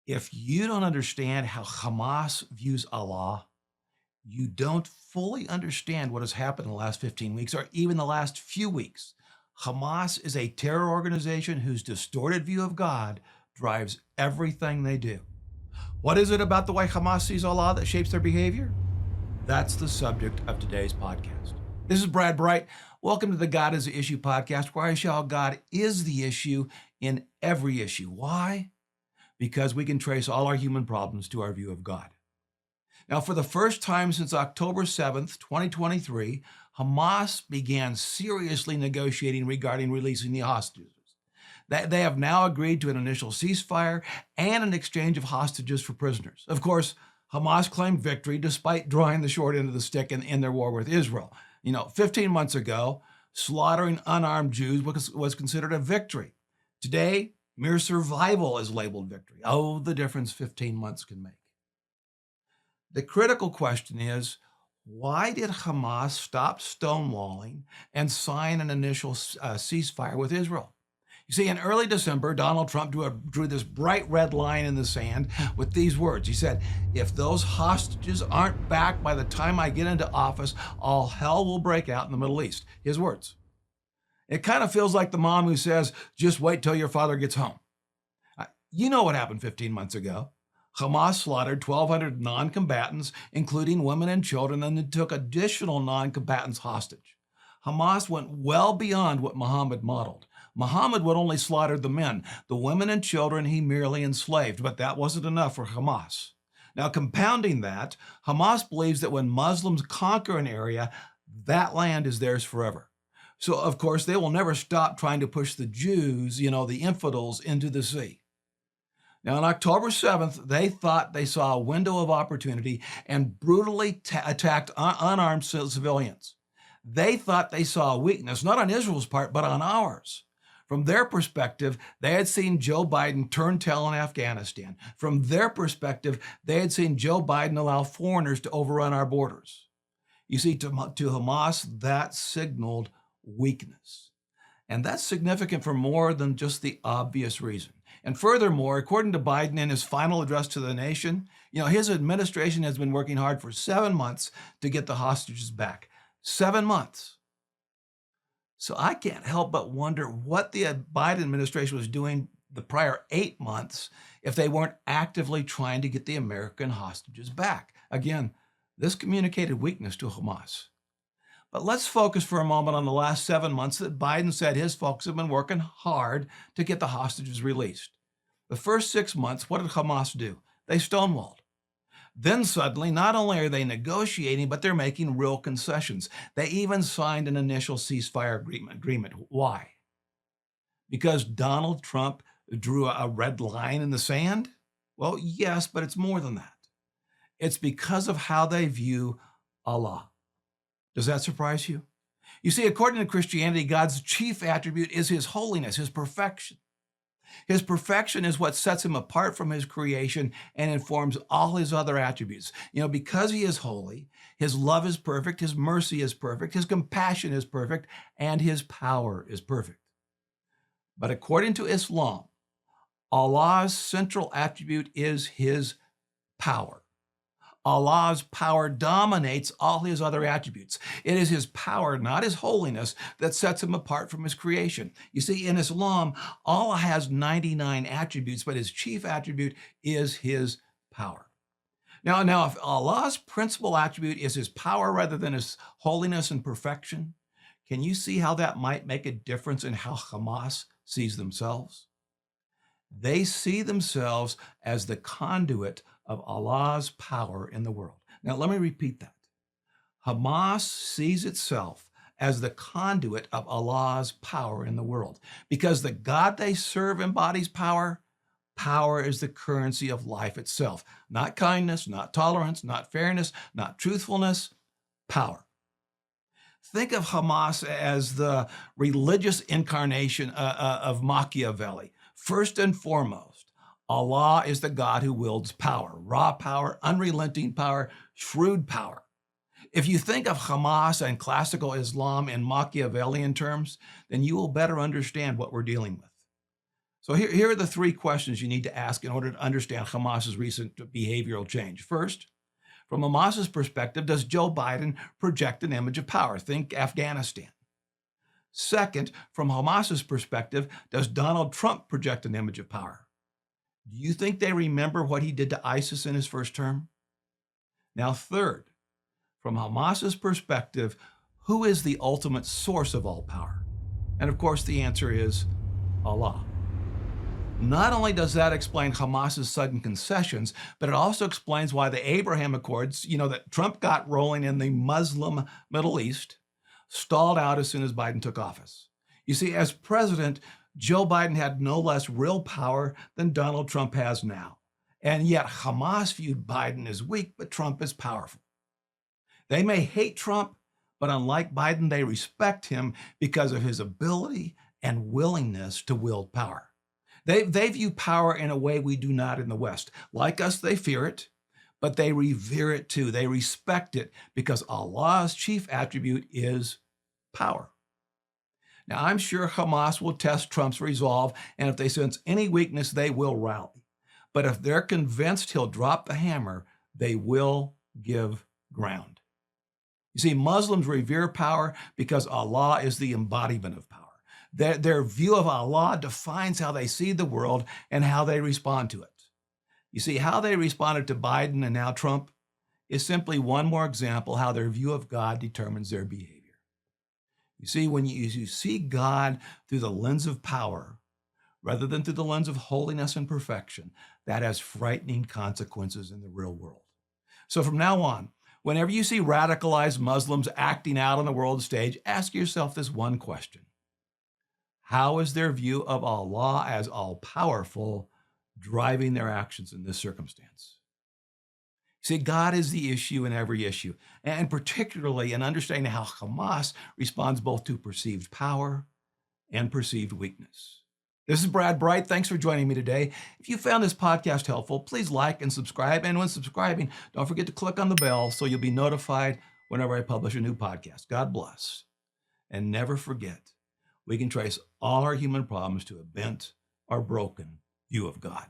If you don't understand how Hamas views Allah, you don't fully understand what has happened in the last 15 weeks or even the last few weeks. Hamas is a terror organization whose distorted view of God drives everything they do. What is it about the way Hamas sees Allah that shapes their behavior? That's the subject of today's podcast. This is Brad Bright. Welcome to the God is the Issue podcast, where I show how God is the issue in every issue. Why? Because we can trace all our human problems to our view of God. Now, for the first time since October 7th, 2023, Hamas began seriously negotiating regarding releasing the hostages. They have now agreed to an initial ceasefire and an exchange of hostages for prisoners. Of course, Hamas claimed victory despite drawing the short end of the stick in their war with Israel. 15 months ago, slaughtering unarmed Jews was considered a victory. Today, mere survival is labeled victory. Oh, the difference 15 months can make. The critical question is, why did Hamas stop stonewalling and sign an initial ceasefire with Israel? You see, in early December, Donald Trump drew this bright red line in the sand with these words. He said, "If those hostages aren't back by the time I get into office, all hell will break out in the Middle East." His words. It kind of feels like the mom who says, "Just wait till your father gets home." You know what happened 15 months ago. Hamas slaughtered 1,200 non-combatants, including women and children, and then took additional non-combatants hostage. Hamas went well beyond what Muhammad modeled. Muhammad would only slaughter the men. The women and children he merely enslaved, but that wasn't enough for Hamas. Now, compounding that, Hamas believes that when Muslims conquer an area, that land is theirs forever. So, of course, they will never stop trying to push the Jews, the infidels, into the sea. Now, on October 7th, they thought they saw a window of opportunity and brutally attacked unarmed civilians. They thought they saw a weakness, not on Israel's part, but on ours. From their perspective, they had seen Joe Biden turn tail in Afghanistan. From their perspective, they had seen Joe Biden allow foreigners to overrun our borders. You see, to Hamas, that signaled weakness. And that's significant for more than just the obvious reason. And furthermore, according to Biden in his final address to the nation, his administration has been working hard for 7 months to get the hostages back. 7 months. So I can't help but wonder what the Biden administration was doing the prior 8 months if they weren't actively trying to get the American hostages back. Again, this communicated weakness to Hamas. But let's focus for a moment on the last 7 months that Biden said his folks have been working hard to get the hostages released. The first 6 months, what did Hamas do? They stonewalled. Then suddenly, not only are they negotiating, but they're making real concessions. They even signed an initial ceasefire agreement. Why? Because Donald Trump drew a red line in the sand? Well, yes, but it's more than that. It's because of how they view Allah. Does that surprise you? You see, according to Christianity, God's chief attribute is his holiness, his perfection. His perfection is what sets him apart from his creation and informs all his other attributes. Because he is holy, his love is perfect, his mercy is perfect, his compassion is perfect, and his power is perfect. But according to Islam, Allah's central attribute is his power. Allah's power dominates all his other attributes. It is his power, not his holiness, that sets him apart from his creation. You see, in Islam, Allah has 99 attributes, but his chief attribute is his power. Now, if Allah's principal attribute is his power rather than his holiness and perfection, can you see how that might make a difference in how Hamas sees themselves? They see themselves as the conduit of Allah's power in the world. Now, let me repeat that. Hamas sees itself as the conduit of Allah's power in the world. Because the God they serve embodies power, power is the currency of life itself. Not kindness, not tolerance, not fairness, not truthfulness, power. Think of Hamas as the religious incarnation of Machiavelli. First and foremost, Allah is the God who wields power, raw power, unrelenting power, shrewd power. If you think of Hamas and classical Islam in Machiavellian terms, then you will better understand what we're dealing with. So here are the three questions you need to ask in order to understand Hamas's recent behavioral change. First, from Hamas's perspective, does Joe Biden project an image of power? Think Afghanistan. Second, from Hamas's perspective, does Donald Trump project an image of power? Do you think they remember what he did to ISIS in his first term? Now, third, from Hamas's perspective, who is the ultimate source of all power? And of course, the answer is Allah. Not only does that explain Hamas's sudden concessions, but it also explains why the Abraham Accords, that Trump got rolling in the Muslim Middle East, stalled out as soon as Biden took office. You see, as president, Joe Biden had no less real power than Donald Trump has now. And yet Hamas viewed Biden as weak, but Trump as powerful. They may hate Trump, but unlike Biden, they respect him because of his ability and willingness to wield power. They view power in a way we do not in the West. Like us, they fear it, but they revere it too. They respect it because Allah's chief attribute is power. Now, I'm sure Hamas will test Trump's resolve, and if they sense any weakness, they will rally. But if they're convinced he'll drop the hammer, they will give ground. You see, Muslims revere power because Allah is the embodiment of power. Their view of Allah defines how they see the world and how they respond to it. You see, how they responded to Biden and now Trump is simply one more example how their view of God determines their behavior. You see, when you see God through the lens of power rather than through the lens of holiness and perfection, that has frightening consequences in the real world. So from now on, whenever you see radicalized Muslims acting out on the world stage, ask yourself this one question. How is their view of Allah as all-powerful driving their actions in this circumstance? See, God is the issue in every issue, and particularly in understanding how Hamas responds both to perceived power and perceived weakness. This is Brad Bright. Thanks for joining me today. If you found this podcast helpful, please like and subscribe. And when subscribing, don't forget to click on the bell so you'll be notified whenever I publish a new podcast. God bless. And never forget, we can trace all our human problems to a bent or broken view of God.